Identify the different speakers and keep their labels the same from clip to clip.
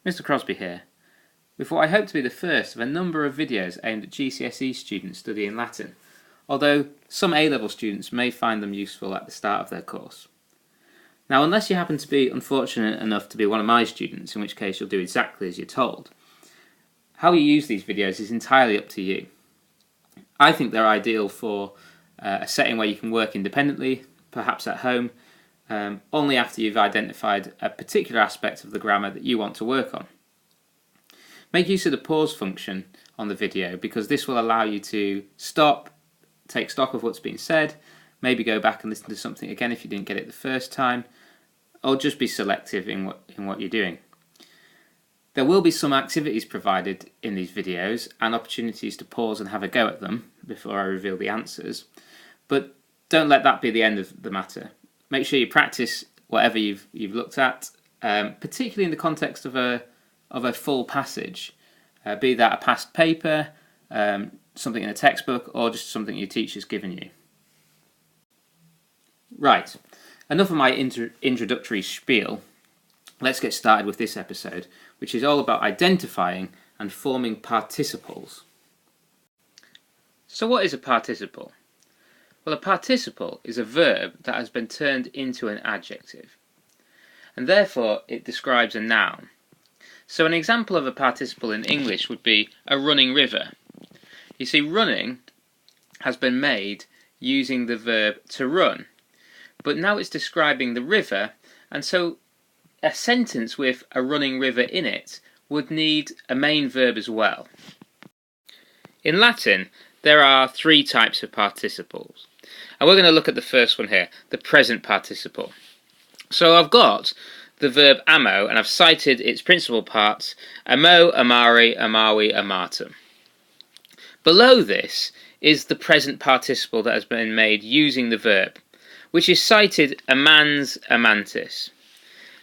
Speaker 1: Mr. Crosby here, with what I hope to be the first of a number of videos aimed at GCSE students studying Latin, although some A-level students may find them useful at the start of their course. Now, unless you happen to be unfortunate enough to be one of my students, in which case you'll do exactly as you're told, how you use these videos is entirely up to you. I think they're ideal for a setting where you can work independently, perhaps at home, only after you've identified a particular aspect of the grammar that you want to work on. Make use of the pause function on the video because this will allow you to stop, take stock of what's been said, maybe go back and listen to something again if you didn't get it the first time, or just be selective in what you're doing. There will be some activities provided in these videos and opportunities to pause and have a go at them before I reveal the answers, but don't let that be the end of the matter. Make sure you practice whatever you've looked at, particularly in the context of a full passage, be that a past paper, something in a textbook, or just something your teacher's given you. Right, enough of my introductory spiel. Let's get started with this episode, which is all about identifying and forming participles. So what is a participle? Well, a participle is a verb that has been turned into an adjective, and therefore it describes a noun. So an example of a participle in English would be a running river. You see, running has been made using the verb to run, but now it's describing the river, and so a sentence with a running river in it would need a main verb as well. In Latin, there are three types of participles. And we're going to look at the first one here, the present participle. So I've got the verb amo, and I've cited its principal parts, amo, amari, amawi, amatum. Below this is the present participle that has been made using the verb, which is cited amans, amantis.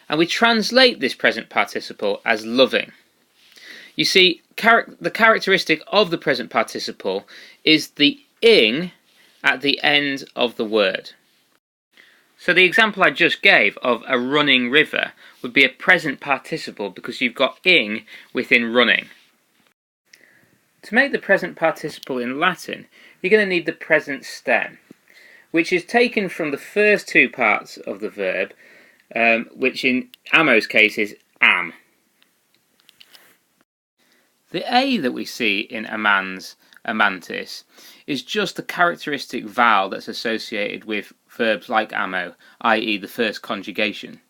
Speaker 1: And we translate this present participle as loving. You see, the characteristic of the present participle is the ing at the end of the word. So the example I just gave of a running river would be a present participle because you've got ing within running. To make the present participle in Latin, you're going to need the present stem, which is taken from the first two parts of the verb, which in amo's case is am. The a that we see in amans, amantis, is just the characteristic vowel that's associated with verbs like amo, i.e. the first conjugation.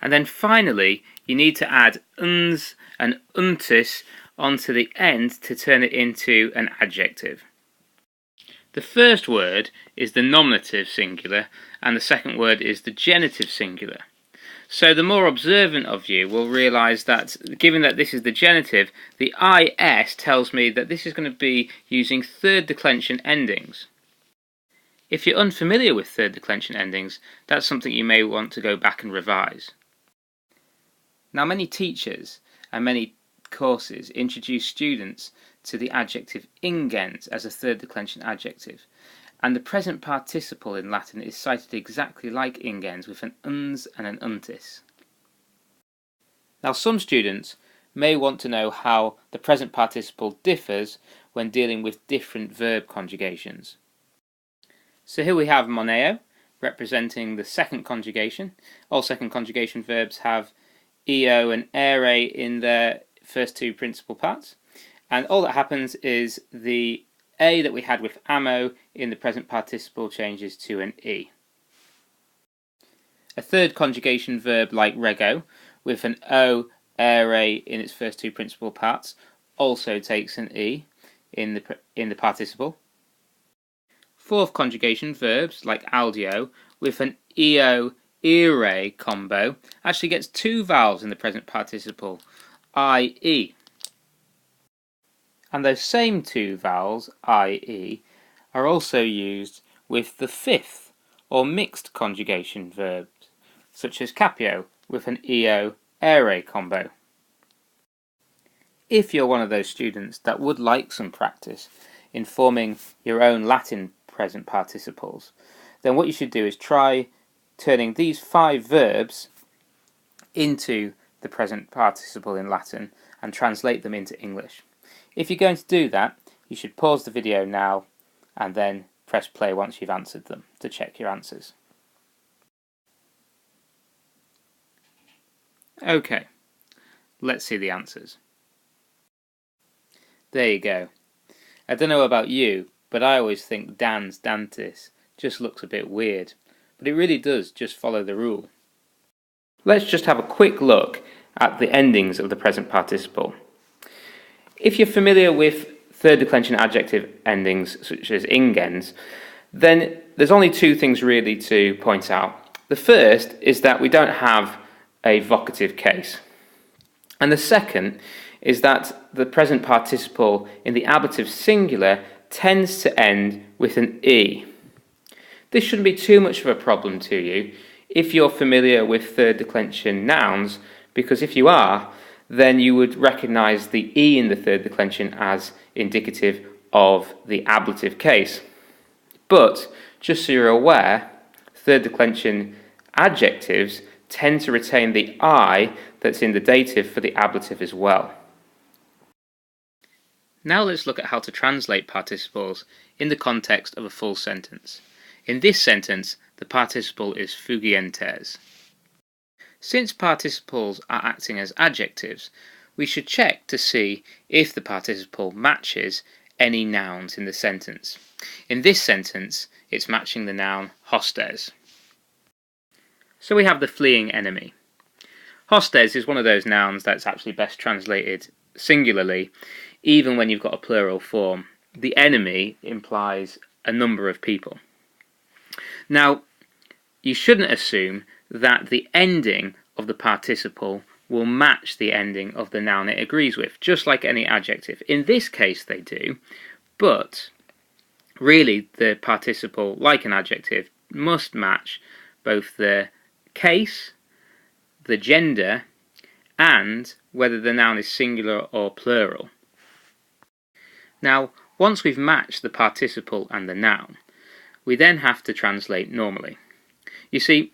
Speaker 1: And then finally, you need to add uns and untis onto the end to turn it into an adjective. The first word is the nominative singular, and the second word is the genitive singular. So the more observant of you will realise that, given that this is the genitive, the is tells me that this is going to be using third declension endings. If you're unfamiliar with third declension endings, that's something you may want to go back and revise. Now, many teachers and many courses introduce students to the adjective ingens as a third declension adjective, and the present participle in Latin is cited exactly like ingens with an uns and an untis. Now, some students may want to know how the present participle differs when dealing with different verb conjugations. So here we have moneo, representing the second conjugation. All second conjugation verbs have eo and ere in their first two principal parts, and all that happens is the a that we had with amo in the present participle changes to an e. A third conjugation verb like rego, with an o, ere in its first two principal parts, also takes an e in the participle. Fourth conjugation verbs like audio, with an eo, ere combo, actually gets two vowels in the present participle, i-e. And those same two vowels, i-e, are also used with the fifth or mixed conjugation verbs, such as capio with an eo, ere combo. If you're one of those students that would like some practice in forming your own Latin present participles, then what you should do is try turning these 5 verbs into the present participle in Latin and translate them into English. If you're going to do that, you should pause the video now and then press play once you've answered them to check your answers. Okay, let's see the answers. There you go. I don't know about you, but I always think dans dantis just looks a bit weird, but it really does just follow the rule. Let's just have a quick look at the endings of the present participle. If you're familiar with third declension adjective endings such as ingens, then there's only two things really to point out. The first is that we don't have a vocative case. And the second is that the present participle in the ablative singular tends to end with an E. This shouldn't be too much of a problem to you if you're familiar with third declension nouns, because if you are, then you would recognise the E in the third declension as indicative of the ablative case. But, just so you're aware, third declension adjectives tend to retain the I that's in the dative for the ablative as well. Now let's look at how to translate participles in the context of a full sentence. In this sentence, the participle is fugientes. Since participles are acting as adjectives, we should check to see if the participle matches any nouns in the sentence. In this sentence, it's matching the noun hostes. So we have the fleeing enemy. Hostes is one of those nouns that's actually best translated singularly, even when you've got a plural form. The enemy implies a number of people. Now, you shouldn't assume that the ending of the participle will match the ending of the noun it agrees with, just like any adjective. In this case they do, but really the participle, like an adjective, must match both the case, the gender, and whether the noun is singular or plural. Now, once we've matched the participle and the noun, we then have to translate normally. You see,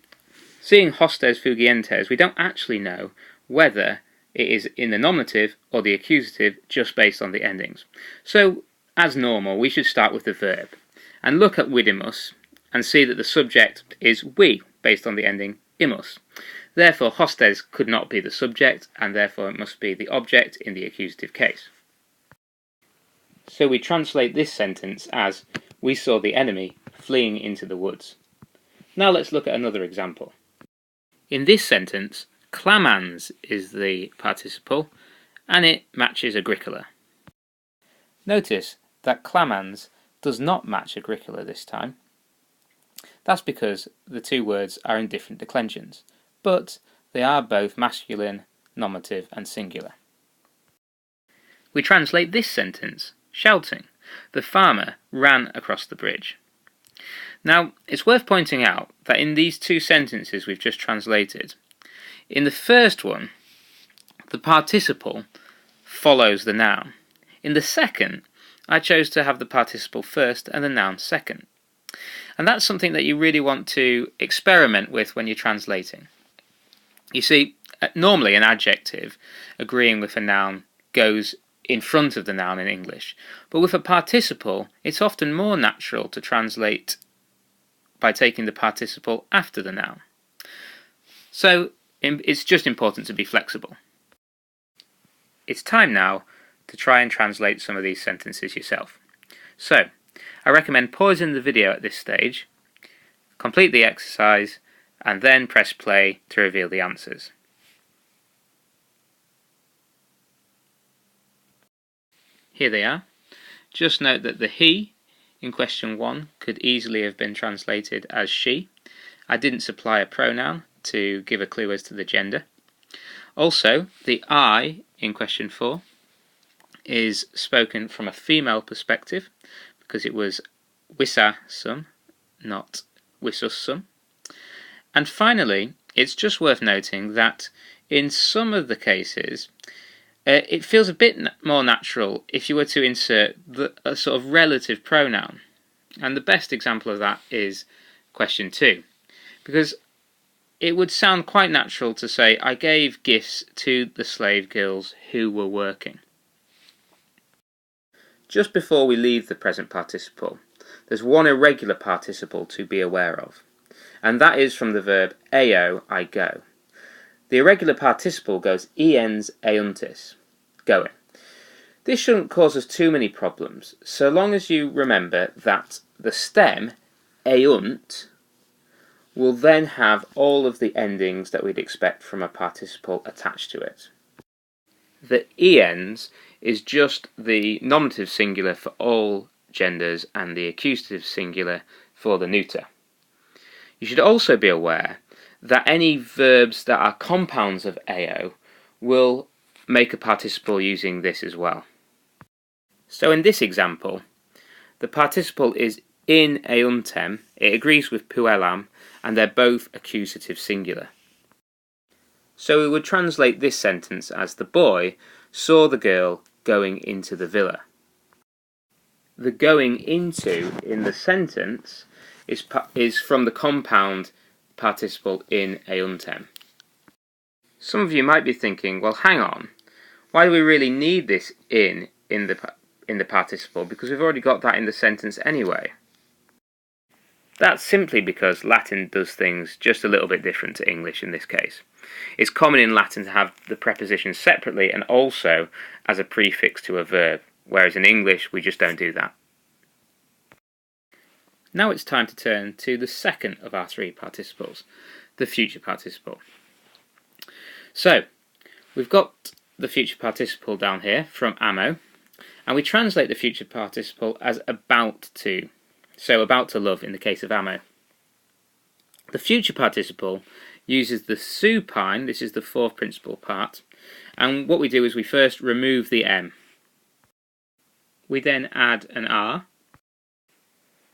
Speaker 1: seeing hostes fugientes, we don't actually know whether it is in the nominative or the accusative just based on the endings. So, as normal, we should start with the verb and look at vidimus and see that the subject is we, based on the ending imus. Therefore, hostes could not be the subject, and therefore it must be the object in the accusative case. So we translate this sentence as, we saw the enemy fleeing into the woods. Now let's look at another example. In this sentence, clamans is the participle, and it matches agricola. Notice that clamans does not match agricola this time. That's because the two words are in different declensions, but they are both masculine, nominative, and singular. We translate this sentence, shouting. The farmer ran across the bridge. Now, it's worth pointing out that in these two sentences we've just translated, in the first one, the participle follows the noun. In the second, I chose to have the participle first and the noun second. And that's something that you really want to experiment with when you're translating. You see, normally an adjective agreeing with a noun goes in front of the noun in English, but with a participle, it's often more natural to translate by taking the participle after the noun. So it's just important to be flexible. It's time now to try and translate some of these sentences yourself. So, I recommend pausing the video at this stage, complete the exercise, and then press play to reveal the answers. Here they are. Just note that the he in question 1 could easily have been translated as she. I didn't supply a pronoun to give a clue as to the gender. Also, the I in question 4 is spoken from a female perspective because it was wissa sum, not wissus sum. And finally, it's just worth noting that in some of the cases, it feels a bit more natural if you were to insert a sort of relative pronoun. And the best example of that is question 2. Because it would sound quite natural to say, I gave gifts to the slave girls who were working. Just before we leave the present participle, there's one irregular participle to be aware of, and that is from the verb eo, I go. The irregular participle goes iens euntis, going. This shouldn't cause us too many problems, so long as you remember that the stem, eunt, will then have all of the endings that we'd expect from a participle attached to it. The iens is just the nominative singular for all genders and the accusative singular for the neuter. You should also be aware that any verbs that are compounds of eo will make a participle using this as well. So in this example, the participle is in euntem, it agrees with puellam, and they're both accusative singular. So we would translate this sentence as the boy saw the girl going into the villa. The going into in the sentence is from the compound participle in euntem. Some of you might be thinking, well, hang on, why do we really need this in the participle, because we've already got that in the sentence anyway? That's simply because Latin does things just a little bit different to English in this case. It's common in Latin to have the preposition separately and also as a prefix to a verb, whereas in English we just don't do that. Now it's time to turn to the second of our three participles, the future participle. So, we've got the future participle down here from amo, and we translate the future participle as about to. So about to love in the case of amo. The future participle uses the supine, this is the fourth principal part, and what we do is we first remove the M. We then add an R,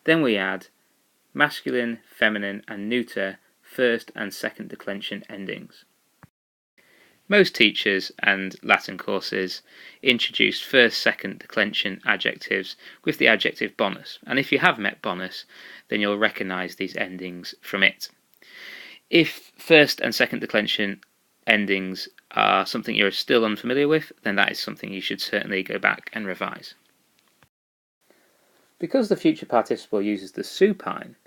Speaker 1: then we add masculine, feminine and neuter first and second declension endings. Most teachers and Latin courses introduce first, second declension adjectives with the adjective bonus, and if you have met bonus, then you'll recognise these endings from it. If first and second declension endings are something you're still unfamiliar with, then that is something you should certainly go back and revise. Because the future participle uses the supine,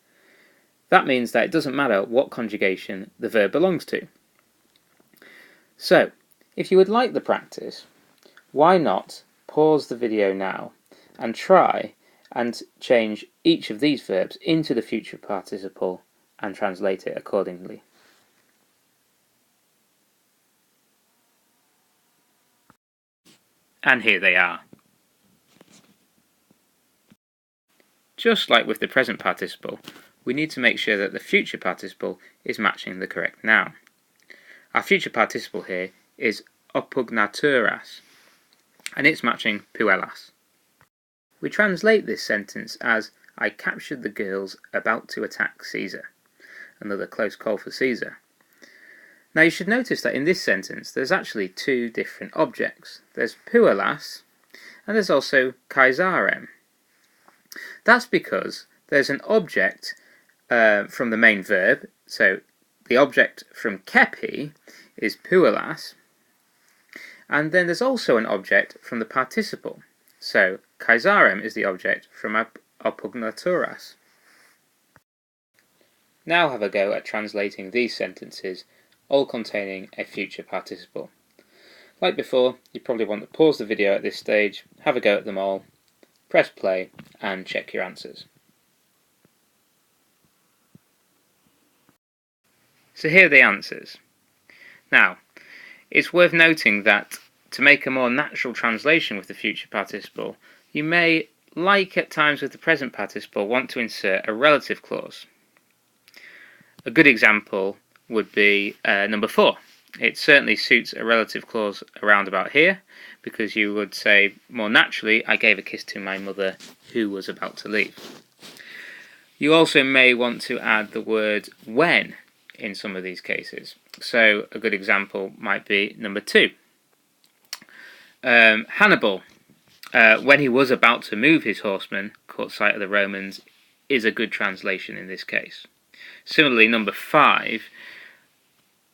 Speaker 1: that means that it doesn't matter what conjugation the verb belongs to. So, if you would like the practice, why not pause the video now and try and change each of these verbs into the future participle and translate it accordingly. And here they are. Just like with the present participle, we need to make sure that the future participle is matching the correct noun. Our future participle here is opugnaturas, and it's matching puellas. We translate this sentence as, I captured the girls about to attack Caesar. Another close call for Caesar. Now you should notice that in this sentence there's actually two different objects. There's puellas, and there's also caesarem. That's because there's an object from the main verb, so the object from kepi is puellas, and then there's also an object from the participle. So caesarem is the object from opugnaturas. Now have a go at translating these sentences, all containing a future participle. Like before, you probably want to pause the video at this stage, have a go at them all, press play, and check your answers. So here are the answers. Now, it's worth noting that to make a more natural translation with the future participle, you may, like at times with the present participle, want to insert a relative clause. A good example would be number 4. It certainly suits a relative clause around about here, because you would say more naturally, I gave a kiss to my mother who was about to leave. You also may want to add the word when in some of these cases. So a good example might be number 2. Hannibal, when he was about to move his horsemen, caught sight of the Romans, is a good translation in this case. Similarly, number 5,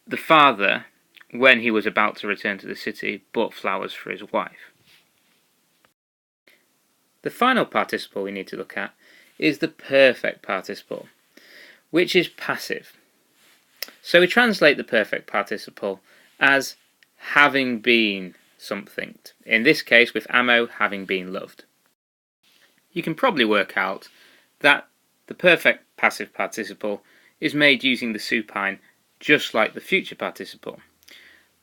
Speaker 1: the father, when he was about to return to the city, bought flowers for his wife. The final participle we need to look at is the perfect participle, which is passive. So we translate the perfect participle as having been something. In this case, with ammo, having been loved. You can probably work out that the perfect passive participle is made using the supine just like the future participle.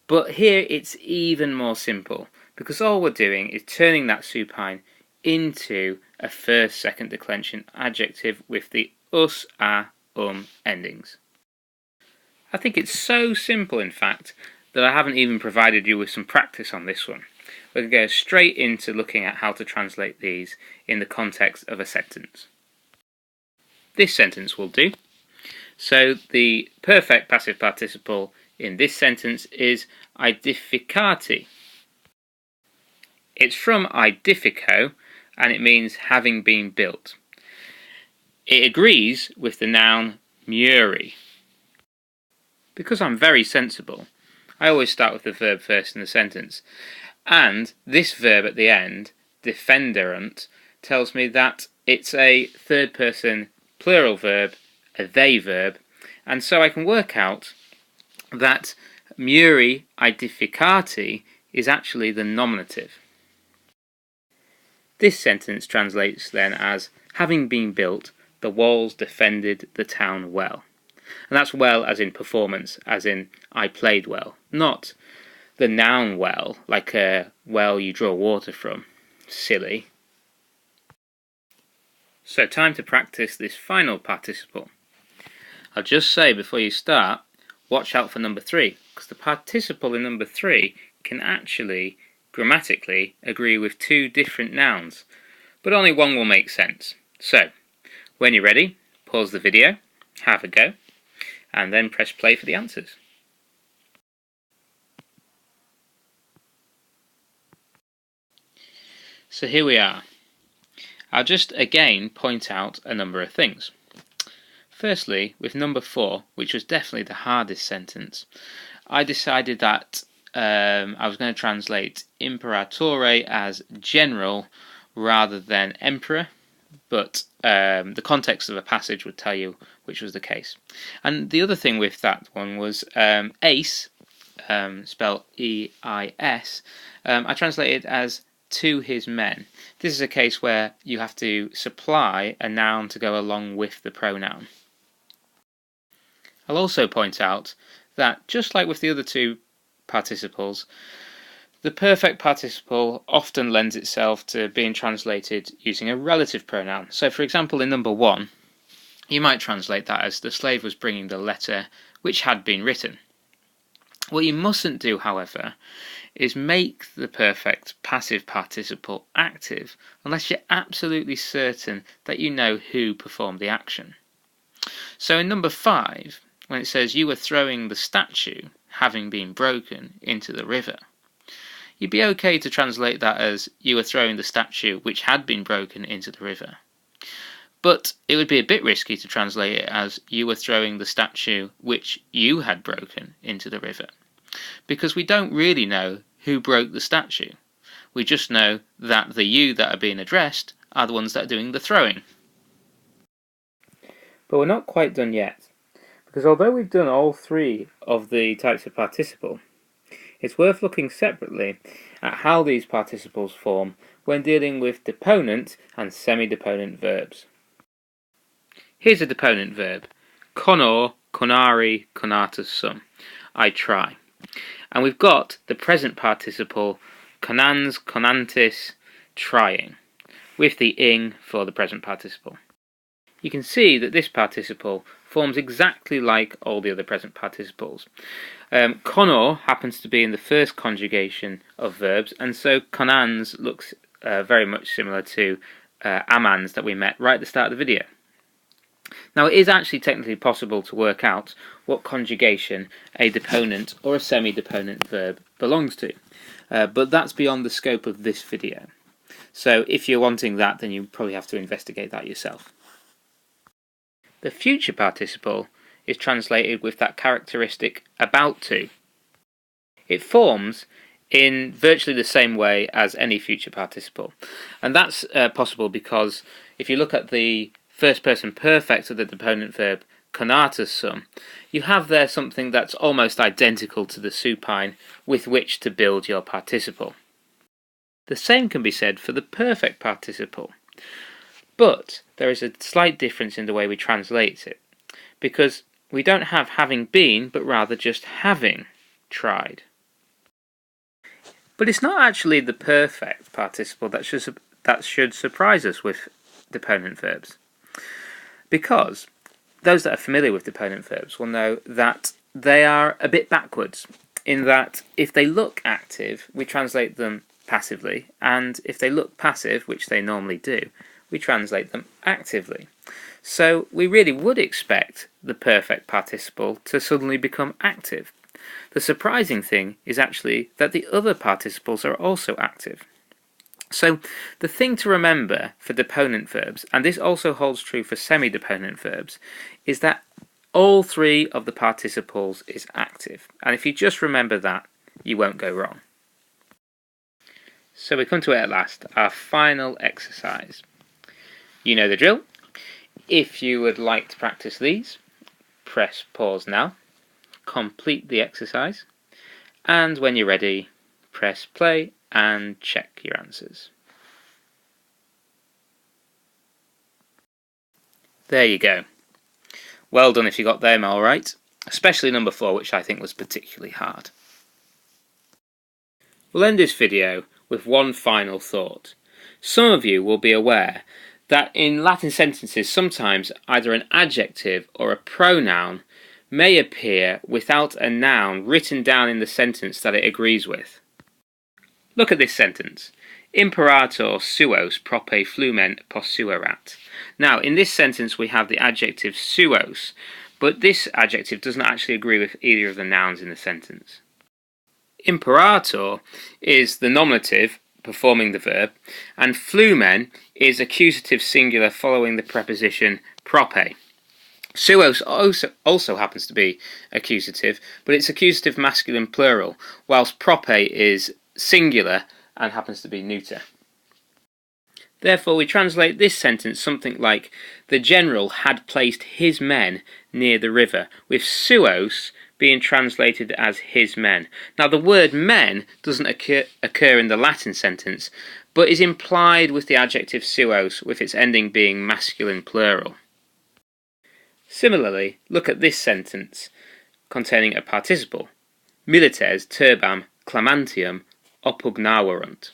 Speaker 1: But here it's even more simple, because all we're doing is turning that supine into a first, second declension adjective with the us, a, endings. I think it's so simple, in fact, that I haven't even provided you with some practice on this one. We're going to go straight into looking at how to translate these in the context of a sentence. This sentence will do. So the perfect passive participle in this sentence is edificati. It's from edifico, and it means having been built. It agrees with the noun muri. Because I'm very sensible, I always start with the verb first in the sentence, and this verb at the end, defenderant, tells me that it's a third person plural verb, a they verb, and so I can work out that muri edificati is actually the nominative. This sentence translates then as, having been built, the walls defended the town well. And that's well as in performance, as in I played well, not the noun well, like a well you draw water from. Silly. So time to practice this final participle. I'll just say before you start, watch out for number 3, because the participle in number 3 can actually grammatically agree with 2 different nouns, but only one will make sense. So, when you're ready, pause the video, have a go, and then press play for the answers. So here we are. I'll just again point out a number of things. Firstly, with number 4, which was definitely the hardest sentence, I decided that I was going to translate imperatore as general rather than emperor, but the context of a passage would tell you which was the case. And the other thing with that one was ace, spelled E-I-S, I translated as to his men. This is a case where you have to supply a noun to go along with the pronoun. I'll also point out that just like with the other 2 participles, the perfect participle often lends itself to being translated using a relative pronoun. So for example, in number 1, you might translate that as the slave was bringing the letter which had been written. What you mustn't do, however, is make the perfect passive participle active unless you're absolutely certain that you know who performed the action. So in number 5, when it says you were throwing the statue, having been broken, into the river, you'd be okay to translate that as you were throwing the statue which had been broken into the river. But it would be a bit risky to translate it as you were throwing the statue which you had broken into the river, because we don't really know who broke the statue. We just know that the you that are being addressed are the ones that are doing the throwing. But we're not quite done yet, because although we've done all 3 of the types of participle, it's worth looking separately at how these participles form when dealing with deponent and semi-deponent verbs. Here's a deponent verb, conor, conari, conatus sum, I try. And we've got the present participle, conans, conantis, trying, with the ing for the present participle. You can see that this participle forms exactly like all the other present participles. Conor happens to be in the first conjugation of verbs, and so conans looks very much similar to amans that we met right at the start of the video. Now it is actually technically possible to work out what conjugation a deponent or a semi-deponent verb belongs to, but that's beyond the scope of this video. So if you're wanting that, then you probably have to investigate that yourself. The future participle is translated with that characteristic about to. It forms in virtually the same way as any future participle. And that's possible because if you look at the first person perfect of the deponent verb conatus sum, you have there something that's almost identical to the supine with which to build your participle. The same can be said for the perfect participle, but there is a slight difference in the way we translate it, because we don't have having been, but rather just having tried. But it's not actually the perfect participle that should surprise us with deponent verbs, because those that are familiar with deponent verbs will know that they are a bit backwards, in that if they look active, we translate them passively, and if they look passive, which they normally do, we translate them actively. So we really would expect the perfect participle to suddenly become active. The surprising thing is actually that the other participles are also active. So the thing to remember for deponent verbs, and this also holds true for semi-deponent verbs, is that all three of the participles is active. And if you just remember that, you won't go wrong. So we come to it at last, our final exercise. You know the drill. If you would like to practice these, press pause now, complete the exercise, and when you're ready, press play and check your answers. There you go. Well done if you got them all right, especially number 4, which I think was particularly hard. We'll end this video with one final thought. Some of you will be aware that in Latin sentences sometimes either an adjective or a pronoun may appear without a noun written down in the sentence that it agrees with. Look at this sentence. Imperator suos prope flumen possuerat. Now, in this sentence we have the adjective suos, but this adjective does not actually agree with either of the nouns in the sentence. Imperator is the nominative performing the verb, and flumen is accusative singular following the preposition prope. Suos also happens to be accusative, but it's accusative masculine plural, whilst prope is singular and happens to be neuter. Therefore, we translate this sentence something like, the general had placed his men near the river, with suos being translated as his men. Now, the word men doesn't occur in the Latin sentence, but is implied with the adjective suos, with its ending being masculine plural. Similarly, look at this sentence containing a participle. Milites turbam clamantium oppugnavarunt.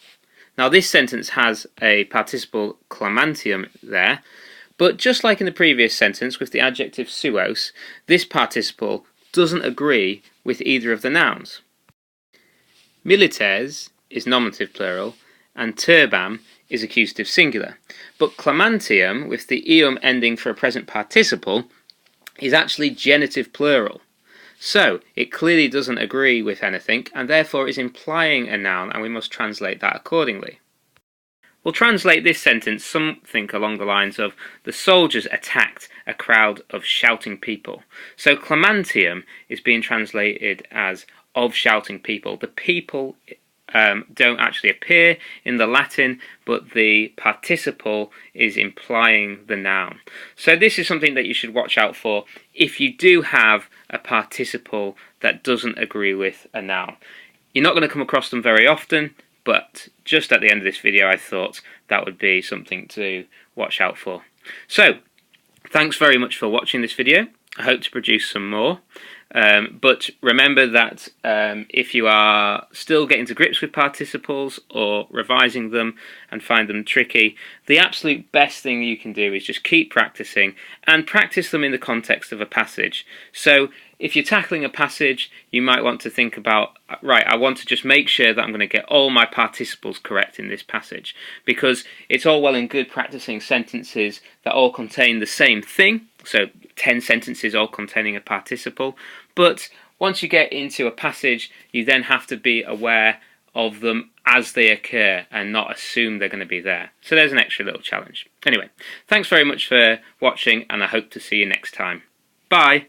Speaker 1: Now, this sentence has a participle clamantium there, but just like in the previous sentence with the adjective suos, this participle doesn't agree with either of the nouns. Milites is nominative plural, and turbam is accusative singular, but clamantium, with the eum ending for a present participle, is actually genitive plural. So it clearly doesn't agree with anything, and therefore is implying a noun, and we must translate that accordingly. We'll translate this sentence something along the lines of, the soldiers attacked a crowd of shouting people. So clamantium is being translated as of shouting people. The people don't actually appear in the Latin, but the participle is implying the noun. So this is something that you should watch out for if you do have a participle that doesn't agree with a noun. You're not going to come across them very often, but just at the end of this video I thought that would be something to watch out for. So, thanks very much for watching this video. I hope to produce some more. But remember that if you are still getting to grips with participles or revising them and find them tricky, the absolute best thing you can do is just keep practicing and practice them in the context of a passage. So if you're tackling a passage, you might want to think about, right, I want to just make sure that I'm going to get all my participles correct in this passage, because it's all well and good practicing sentences that all contain the same thing, so 10 sentences all containing a participle, but once you get into a passage, you then have to be aware of them as they occur and not assume they're going to be there. So there's an extra little challenge. Anyway, thanks very much for watching, and I hope to see you next time. Bye!